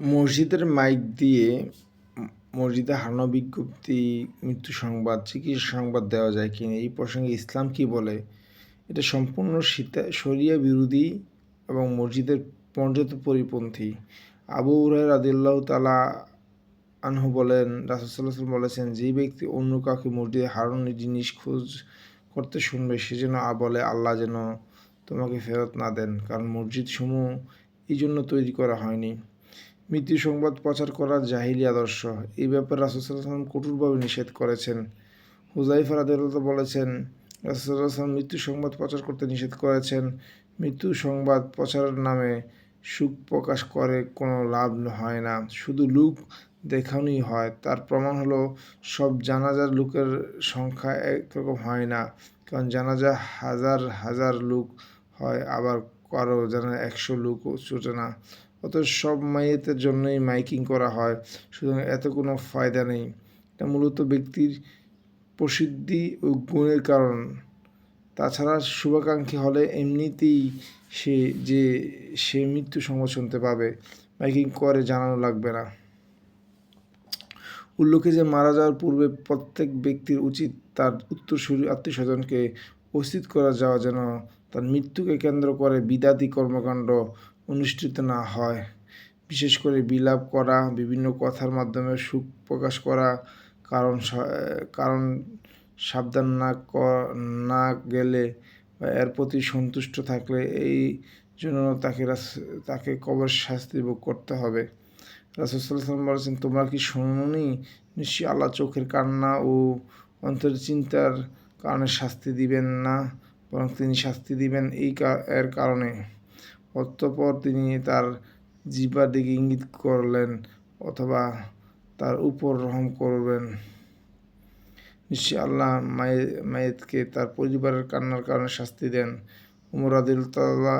মসজিদের মাইক দিয়ে মসজিদে হারানো বিজ্ঞপ্তি, মৃত্যু সংবাদ, চিকিৎসা সংবাদ দেওয়া যায় কিনা, এই প্রসঙ্গে ইসলাম কি বলে? এটা সম্পূর্ণ শরিয়া বিরোধী এবং মসজিদের মর্যাদা পরিপন্থী। আবু হুরায়রা রাদিয়াল্লাহু তাআলা আনহু বলেন, রাসূল সাল্লাল্লাহু আলাইহি ওয়াসাল্লাম বলেছেন, যে ব্যক্তি অন্য কাউকে মসজিদে হারানো জিনিস খোঁজ করতে শুনবে, সে যেন বলে, আল্লাহ যেন তোমাকে ফেরত না দেন, কারণ মসজিদ সমূহ এই জন্য তৈরি করা হয়নি। মৃত্যু সংবাদ প্রচার করা জাহিলি আদর্শ, এই ব্যাপারে রাসূল সাল্লাল্লাহু আলাইহি ওয়াসাল্লাম কঠোরভাবে নিষেধ করেছেন। হুযায়ফা রাদিয়াল্লাহু তাআলা বলেছেন, রাসূল সাল্লাল্লাহু আলাইহি ওয়াসাল্লাম মৃত্যু সংবাদ প্রচার করতে নিষেধ করেছেন। মৃত্যু সংবাদ প্রচারের নামে সুখ প্রকাশ করে কোনো লাভ হয় না, শুধু লোক দেখানোই হয়। তার প্রমাণ হলো, সব জানাজার লোকের সংখ্যা একরকম হয় না, কারণ জানাজা হাজার হাজার লোক হয়, আবার কারো জানা 100 লোকও ছোটে না। অথচ সব মাইয়েতের জন্যই মাইকিং করা হয়, সুতরাং এতে কোনো ফায়দা নেই। এটা মূলত ব্যক্তির প্রসিদ্ধি ও গুণের কারণ। তাছাড়া শুভাকাঙ্ক্ষী হলে এমনিতেই সে মৃত্যু সংবাদ শুনতে পাবে, মাইকিং করে জানানো লাগবে না। উল্লেখ্য যে মারা যাওয়ার পূর্বে প্রত্যেক ব্যক্তির উচিত তার উত্তরসূরি আত্মীয়স্বজনকে উপস্থিত করা যাওয়া, যেন তার মৃত্যুকে কেন্দ্র করে বিদাতি কর্মকাণ্ড অনুষ্ঠিত না হয়। বিশেষ করে বিলাপ করা, বিভিন্ন কথার মাধ্যমে সুখ প্রকাশ করা, কারণ সাবধান না গেলে বা এর প্রতি সন্তুষ্ট থাকলে এই জন্য তাকে কবরের শাস্তি ভোগ করতে হবে। রাসূল সাল্লাল্লাহু আলাইহি ওয়াসাল্লাম বলেছেন, তোমরা কি শোনোনি, নিশ্চয়ই আল্লাহ চোখের কান্না ও অন্তরের চিন্তার কারণে শাস্তি দিবেন না, বরং তিনি শাস্তি দিবেন এর কারণে। অতঃপর তিনি তার জিহ্বার দিকে ইঙ্গিত করলেন, অথবা তার উপর রহম করবেন। নিশ্চয়ই আল্লাহ মায়েতকে তার পরিবারের কান্নার কারণে শাস্তি দেন। উমর রাদিয়াল্লাহু তাআলা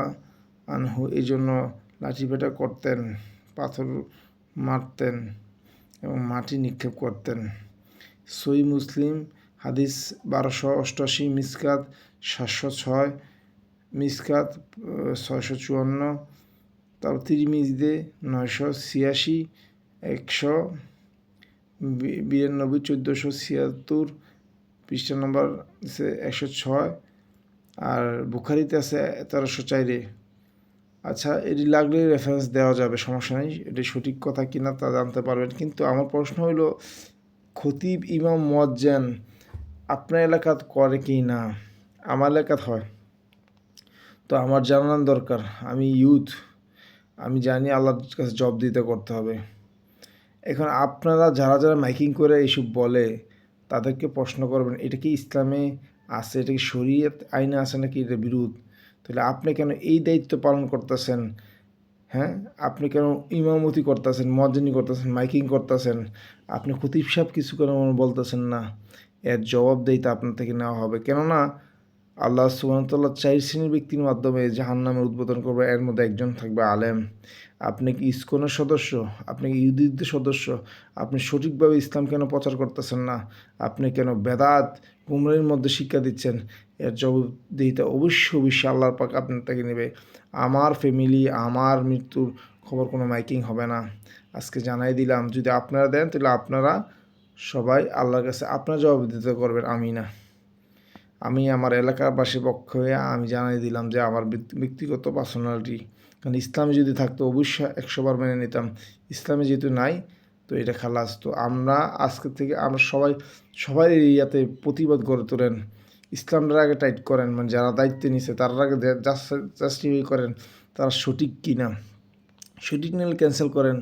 আনহু এই জন্য লাঠিপেটা করতেন, পাথর মারতেন এবং মাটি নিক্ষেপ করতেন। সহিহ মুসলিম হাদিস 1288, মিসকাত 706, মিসকাত 654, তারপর তিরমিজিতে 986, 192, 1476, পৃষ্ঠা নম্বর 106, আর বুখারিতে আছে 1304। আচ্ছা, এটি লাগলে রেফারেন্স দেওয়া যাবে, সমস্যা নেই, এটি সঠিক কথা কিনা তা জানতে পারবেন। কিন্তু আমার প্রশ্ন হলো, খতিব, ইমাম, মুয়াজ্জিন আপনার এলাকাত করে কি না? আমার এলাকাত হয়, তো আমার জানার দরকার। আমি ইউথ, আমি জানি আল্লাহর কাছে জব দিতে করতে হবে। এখন আপনারা যারা মাইকিং করে এইসব বলে, তাদেরকে প্রশ্ন করবেন, এটা কি ইসলামে আছে, এটা কি শরীয়ত আইনে আছে নাকি এটা বিরোধ? তাহলে আপনি কেন এই দায়িত্ব পালন করতেছেন? হ্যাঁ, আপনি কেন ইমামতি করতেছেন, মুয়াজ্জিনি করতেছেন, মাইকিং করতেছেন? আপনি খতিব সাহেব কিছু কেন বলতেছেন না? এর জবাবদিহিতা আপনার থেকে নেওয়া হবে। কেননা আল্লাহ সুবহানাহু ওয়া তাআলা 4 শ্রেণীর ব্যক্তির মাধ্যমে জাহান্নামের উদ্বোধন করবে, এর মধ্যে একজন থাকবে আলেম। আপনি কি ইসকনের সদস্য? আপনি কি ইহুদিদের সদস্য? আপনি সঠিকভাবে ইসলাম কেন প্রচার করতেছেন না? আপনি কেন বেদাত গুমরাহির মধ্যে শিক্ষা দিচ্ছেন? এর জবাবদিহিতা অবশ্যই আল্লাহর পাক আপনার থেকে নেবে। আমার ফ্যামিলি, আমার মৃত্যুর খবর কোনো মাইকিং হবে না, আজকে জানাই দিলাম। যদি আপনারা দেন, তাহলে আপনারা সবাই আল্লাহর কাছে আপনার জবাবদিহিতা করবেন, আমি না। আমি আমার এলাকাবাসীর পক্ষ হয়ে আমি জানাই দিলাম যে আমার ব্যক্তিগত পার্সোনালিটি, কারণ ইসলামে যদি থাকতো অবশ্যই 100 বার মেনে নিতাম। ইসলামে যেহেতু নাই, তো এটা খালাস। তো আমরা আজকে থেকে আমরা সবাই ইয়াতে প্রতিবাদ গড়ে তোলেন। ইসলামটার আগে টাইট করেন, মানে যারা দায়িত্ব নিছে তার আগে জাস্টিফাই করেন তারা সঠিক কি না। সঠিক নিলে ক্যান্সেল করেন।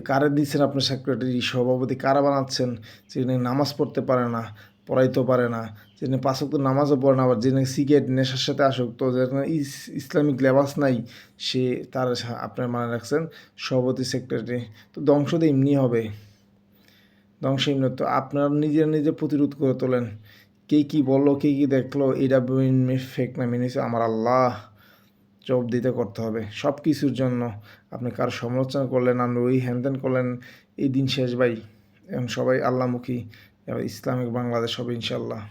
কারা দিচ্ছেন আপনার সেক্রেটারি, সভাপতি কারা বানাচ্ছেন? যেখানে নামাজ পড়তে পারে না, পড়াইতেও পারে না, যেখানে 5 ওয়াক্ত নামাজও পড়ে না, আবার যেখানে সিগারেট নেশার সাথে আসক্ত, যেখানে ইসলামিক লেবাস নাই, তার আপনার মানে রাখছেন সভাপতি, সেক্রেটারি। তো ধ্বংস তো এমনি হবে, ধ্বংস এমনি। তো আপনারা নিজে প্রতিরোধ করে তোলেন। কে কী বললো, কে কী দেখলো, এটা ফেক না মেনেছে, আমার আল্লাহ জবাব দিতে করতে হবে সব কিছুর জন্য। আপনি কারো সমালোচনা করলেন, আপনি ওই হ্যান করলেন, এই দিন শেষ ভাই। এখন সবাই আল্লাহমুখী, ইসলামিক বাংলাদেশ হবে ইনশাল্লাহ।